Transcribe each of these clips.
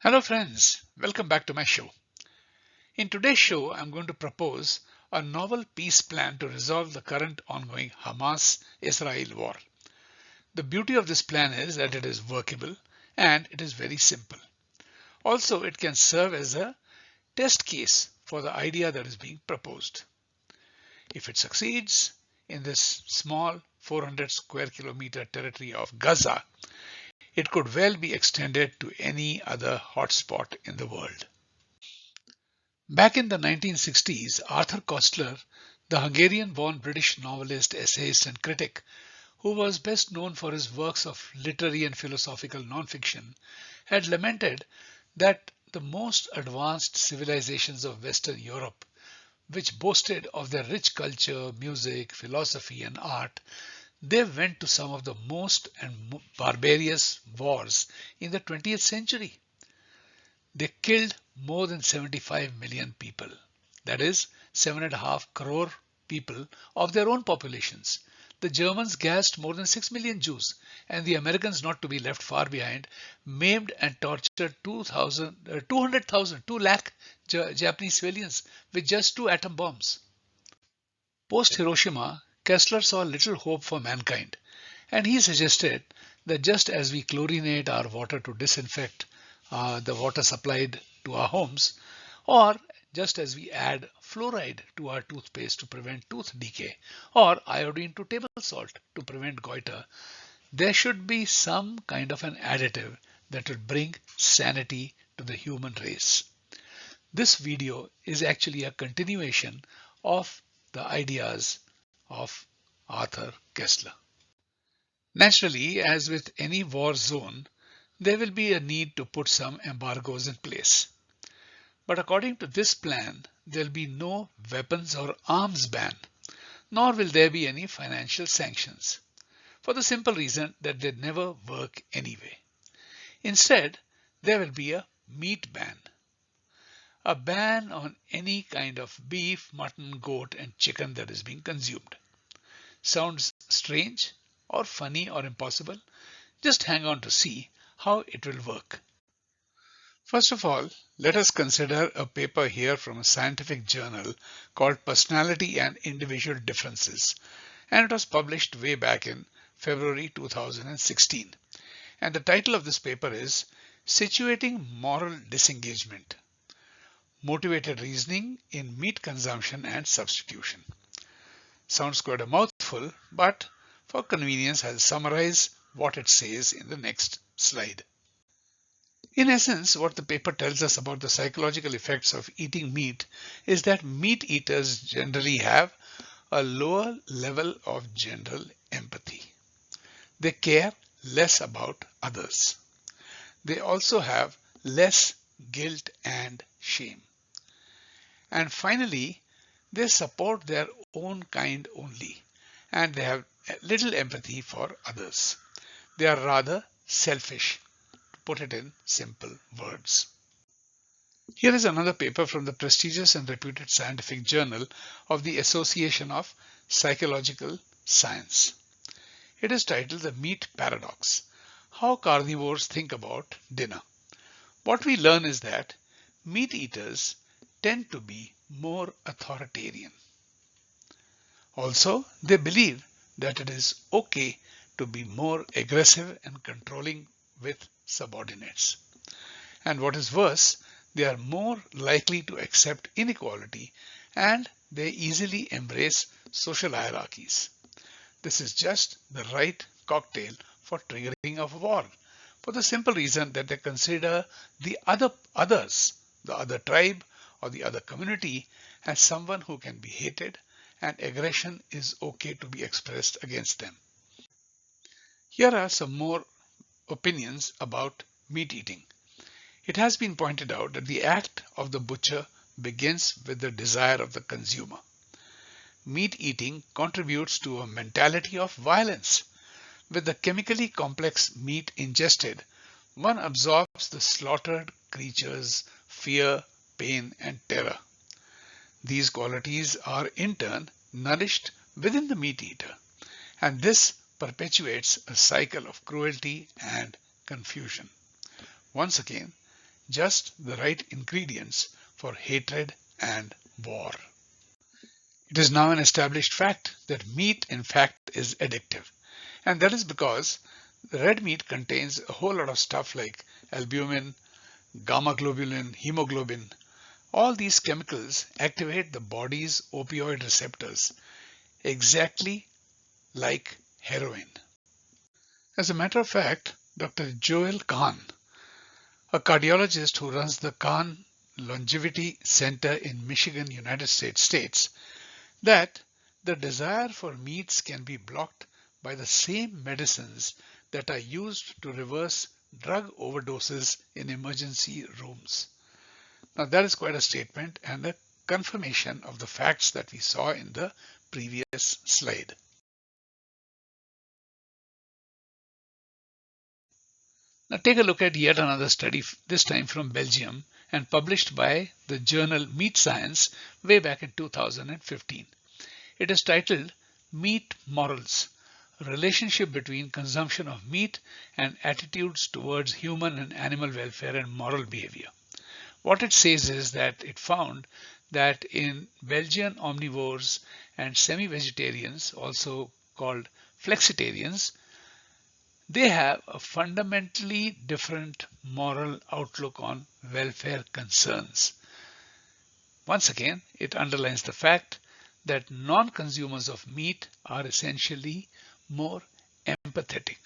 Hello friends, welcome back to my show. In today's show, I'm going to propose a novel peace plan to resolve the current ongoing Hamas-Israel war. The beauty of this plan is that it is workable and it is very simple. Also, it can serve as a test case for the idea that is being proposed. If it succeeds in this small 400 square kilometer territory of Gaza, it could well be extended to any other hotspot in the world. Back in the 1960s, Arthur Koestler, the Hungarian-born British novelist, essayist, and critic, who was best known for his works of literary and philosophical nonfiction, had lamented that the most advanced civilizations of Western Europe, which boasted of their rich culture, music, philosophy, and art, they went to some of the most and barbarous wars in the 20th century. They killed more than 75 million people, that is 7.5 crore people of their own populations. The Germans gassed more than 6 million Jews, and the Americans, not to be left far behind, maimed and tortured 200,000, 2 lakh Japanese civilians with just 2 atom bombs. Post Hiroshima, Kessler saw little hope for mankind, and he suggested that just as we chlorinate our water to disinfect the water supplied to our homes, or just as we add fluoride to our toothpaste to prevent tooth decay, or iodine to table salt to prevent goiter, there should be some kind of an additive that will bring sanity to the human race. This video is actually a continuation of the ideas of Arthur Kessler. Naturally, as with any war zone, there will be a need to put some embargoes in place. But according to this plan, there will be no weapons or arms ban, nor will there be any financial sanctions, for the simple reason that they never work anyway. Instead, there will be a meat ban. A ban on any kind of beef, mutton, goat, and chicken that is being consumed. Sounds strange or funny or impossible? Just hang on to see how it will work. First of all, let us consider a paper here from a scientific journal called Personality and Individual Differences, and it was published way back in February 2016. And the title of this paper is Situating Moral Disengagement, Motivated Reasoning in Meat Consumption and Substitution. Sounds quite a mouthful, but for convenience, I'll summarize what it says in the next slide. In essence, what the paper tells us about the psychological effects of eating meat is that meat eaters generally have a lower level of general empathy. They care less about others. They also have less guilt and shame. And finally, they support their own kind only, and they have little empathy for others. They are rather selfish, to put it in simple words. Here is another paper from the prestigious and reputed scientific journal of the Association of Psychological Science. It is titled The Meat Paradox: How Carnivores Think About Dinner. What we learn is that meat eaters tend to be more authoritarian. Also, they believe that it is okay to be more aggressive and controlling with subordinates. And what is worse, they are more likely to accept inequality, and they easily embrace social hierarchies. This is just the right cocktail for triggering of war, for the simple reason that they consider the others, the other tribe or the other community, as someone who can be hated, and aggression is okay to be expressed against them. Here are some more opinions about meat eating. It has been pointed out that the act of the butcher begins with the desire of the consumer. Meat eating contributes to a mentality of violence. With the chemically complex meat ingested, one absorbs the slaughtered creature's fear, pain, and terror. These qualities are in turn nourished within the meat eater, and this perpetuates a cycle of cruelty and confusion. Once again, just the right ingredients for hatred and war. It is now an established fact that meat in fact is addictive. And that is because the red meat contains a whole lot of stuff like albumin, gamma globulin, hemoglobin. All these chemicals activate the body's opioid receptors exactly like heroin. As a matter of fact, Dr. Joel Kahn, a cardiologist who runs the Kahn Longevity Center in Michigan, United States, states that the desire for meats can be blocked by the same medicines that are used to reverse drug overdoses in emergency rooms. Now that is quite a statement and a confirmation of the facts that we saw in the previous slide. Now take a look at yet another study, this time from Belgium and published by the journal Meat Science way back in 2015. It is titled Meat Morals: Relationship between consumption of meat and attitudes towards human and animal welfare and moral behavior. What it says is that it found that in Belgian omnivores and semi-vegetarians, also called flexitarians, they have a fundamentally different moral outlook on welfare concerns. Once again, it underlines the fact that non-consumers of meat are essentially more empathetic.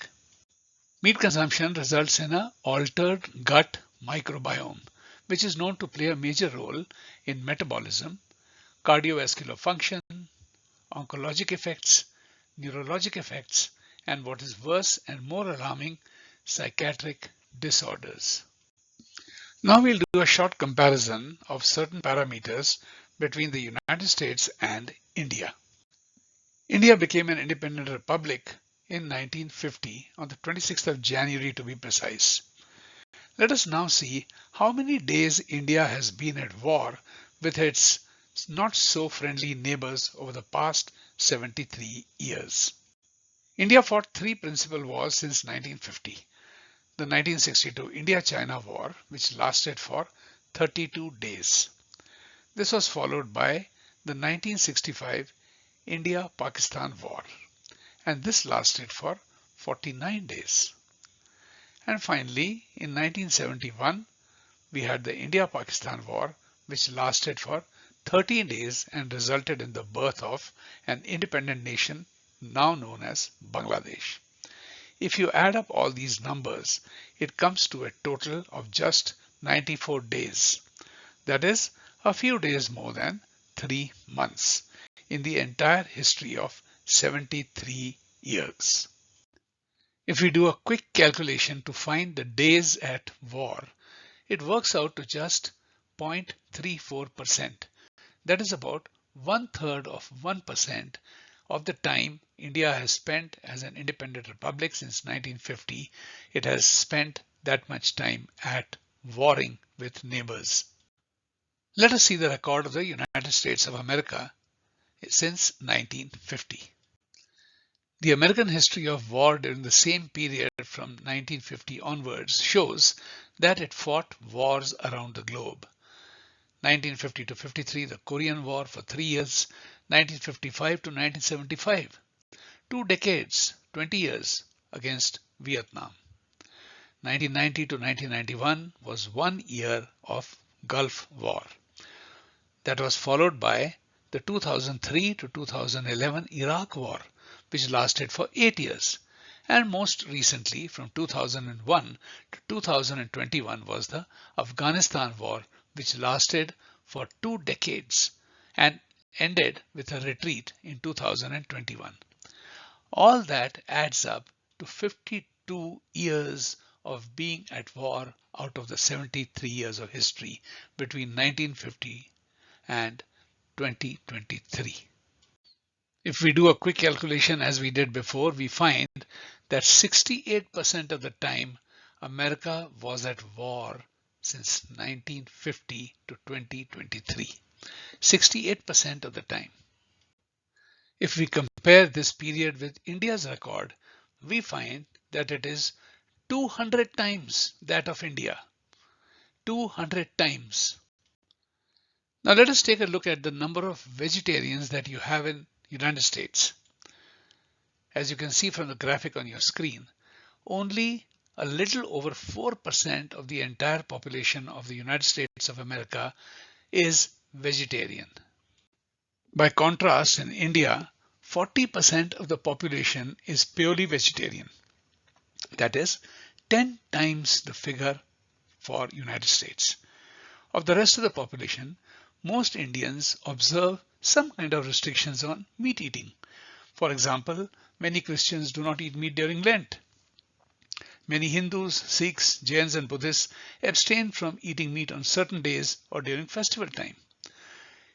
Meat consumption results in an altered gut microbiome, which is known to play a major role in metabolism, cardiovascular function, oncologic effects, neurologic effects, and what is worse and more alarming, psychiatric disorders. Now we'll do a short comparison of certain parameters between the United States and India. India became an independent republic in 1950 on the 26th of January to be precise. Let us now see how many days India has been at war with its not so friendly neighbors over the past 73 years. India fought three principal wars since 1950. The 1962 India-China War, which lasted for 32 days. This was followed by the 1965 India-Pakistan War, and this lasted for 49 days. And finally, in 1971, we had the India-Pakistan War, which lasted for 13 days and resulted in the birth of an independent nation now known as Bangladesh. If you add up all these numbers, it comes to a total of just 94 days. That is a few days more than 3 months in the entire history of 73 years. If we do a quick calculation to find the days at war, it works out to just 0.34%. That is about 1/3 of 1% of the time India has spent as an independent republic since 1950. It has spent that much time at warring with neighbors. Let us see the record of the United States of America since 1950. The American history of war during the same period from 1950 onwards shows that it fought wars around the globe. 1950 to 53, the Korean War for 3 years, 1955 to 1975, 2 decades, 20 years against Vietnam. 1990 to 1991 was 1 year of Gulf War. That was followed by the 2003 to 2011 Iraq War, which lasted for 8 years. And most recently, from 2001 to 2021 was the Afghanistan War, which lasted for 2 decades and ended with a retreat in 2021. All that adds up to 52 years of being at war out of the 73 years of history between 1950 and 2023. If we do a quick calculation as we did before, we find that 68% of the time America was at war since 1950 to 2023. 68% of the time. If we compare this period with India's record, we find that it is 200 times that of India. 200 times. Now let us take a look at the number of vegetarians that you have in United States. As you can see from the graphic on your screen, only a little over 4% of the entire population of the United States of America is vegetarian. By contrast, in India, 40% of the population is purely vegetarian. That is 10 times the figure for United States. Of the rest of the population, most Indians observe some kind of restrictions on meat eating. For example, many Christians do not eat meat during Lent. Many Hindus, Sikhs, Jains and Buddhists abstain from eating meat on certain days or during festival time.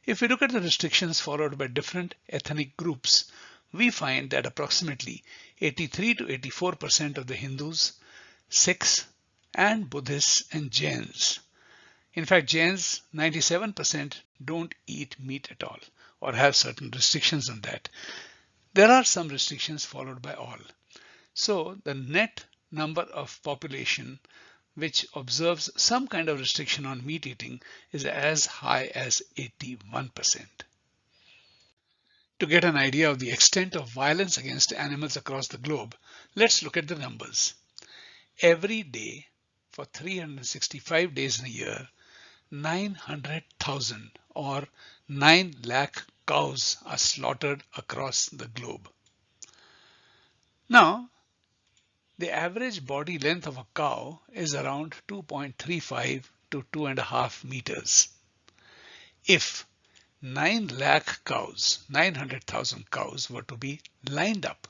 If we look at the restrictions followed by different ethnic groups, we find that approximately 83 to 84% of the Hindus, Sikhs and Buddhists and Jains. In fact, Jains, 97% don't eat meat at all or have certain restrictions on that. There are some restrictions followed by all. So the net number of population which observes some kind of restriction on meat eating is as high as 81%. To get an idea of the extent of violence against animals across the globe, let's look at the numbers. Every day for 365 days in a year, 900,000 or 9 lakh cows are slaughtered across the globe. Now, the average body length of a cow is around 2.35 to 2.5 meters. If 9 lakh cows, 900,000 cows were to be lined up,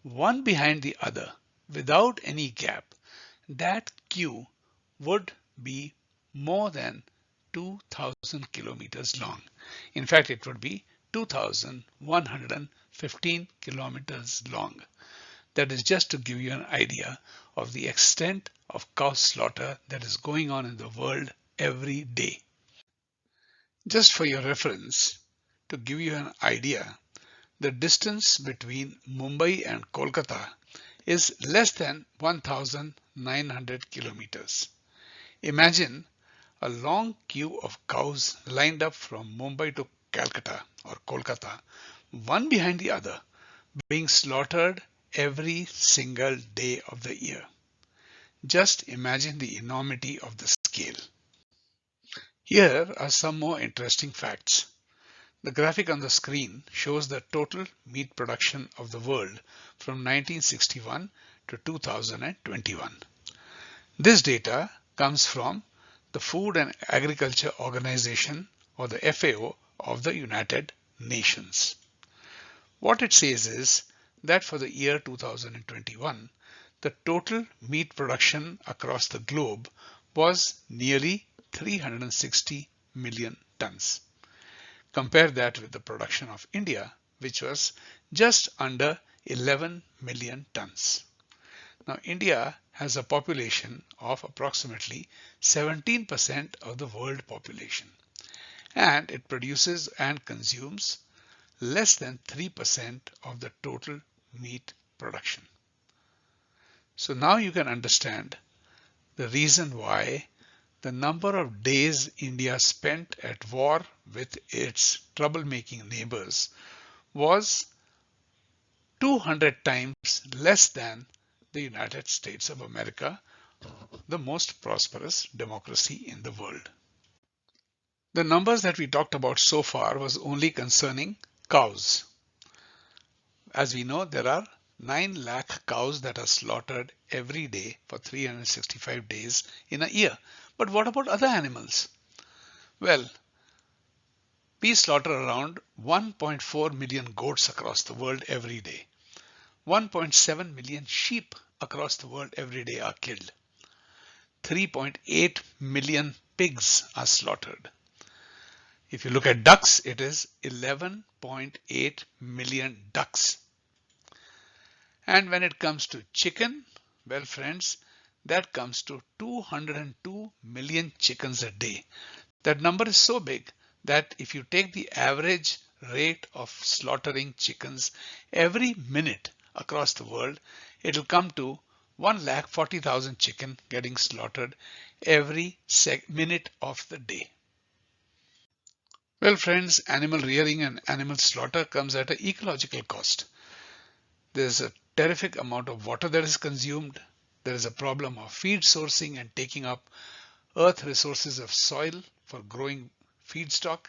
one behind the other, without any gap, that queue would be more than 2,000 kilometers long. In fact, it would be 2,115 kilometers long. That is just to give you an idea of the extent of cow slaughter that is going on in the world every day. Just for your reference, to give you an idea, the distance between Mumbai and Kolkata is less than 1,900 kilometers. Imagine a long queue of cows lined up from Mumbai to Calcutta or Kolkata, one behind the other, being slaughtered every single day of the year. Just imagine the enormity of the scale. Here are some more interesting facts. The graphic on the screen shows the total meat production of the world from 1961 to 2021. This data comes from the Food and Agriculture Organization, or the FAO, of the United Nations. What it says is that for the year 2021, the total meat production across the globe was nearly 360 million tons. Compare that with the production of India, which was just under 11 million tons. Now, India has a population of approximately 17% of the world population, and it produces and consumes less than 3% of the total meat production. So now you can understand the reason why the number of days India spent at war with its troublemaking neighbors was 200 times less than the United States of America, the most prosperous democracy in the world. The numbers that we talked about so far was only concerning cows. As we know, there are 9 lakh cows that are slaughtered every day for 365 days in a year. But what about other animals? Well, we slaughter around 1.4 million goats across the world every day. 1.7 million sheep across the world every day are killed. 3.8 million pigs are slaughtered. If you look at ducks, it is 11.8 million ducks. And when it comes to chicken, well friends, that comes to 202 million chickens a day. That number is so big that if you take the average rate of slaughtering chickens every minute across the world, it will come to 1,40,000 chicken getting slaughtered every minute of the day. Well, friends, animal rearing and animal slaughter comes at an ecological cost. There's a terrific amount of water that is consumed. There is a problem of feed sourcing and taking up earth resources of soil for growing feedstock,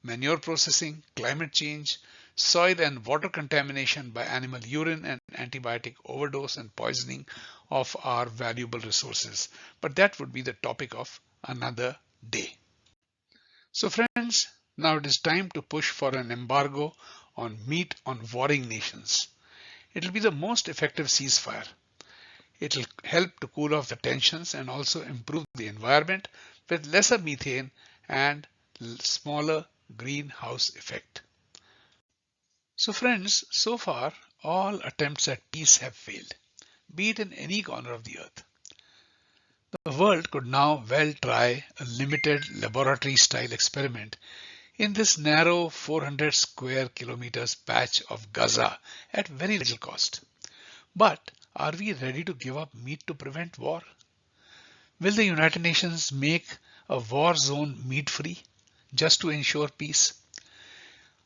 manure processing, climate change, soil and water contamination by animal urine and antibiotic overdose and poisoning of our valuable resources. But that would be the topic of another day. So friends, now it is time to push for an embargo on meat on warring nations. It will be the most effective ceasefire. It will help to cool off the tensions and also improve the environment with lesser methane and smaller greenhouse effect. So friends, so far all attempts at peace have failed, be it in any corner of the earth. The world could now well try a limited laboratory style experiment in this narrow 400 square kilometers patch of Gaza at very little cost. But are we ready to give up meat to prevent war? Will the United Nations make a war zone meat free just to ensure peace?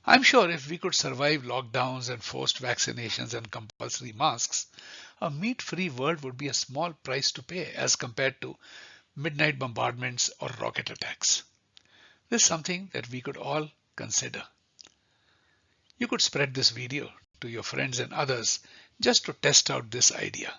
I'm sure if we could survive lockdowns and forced vaccinations and compulsory masks, a meat free world would be a small price to pay as compared to midnight bombardments or rocket attacks. This is something that we could all consider. You could spread this video to your friends and others just to test out this idea.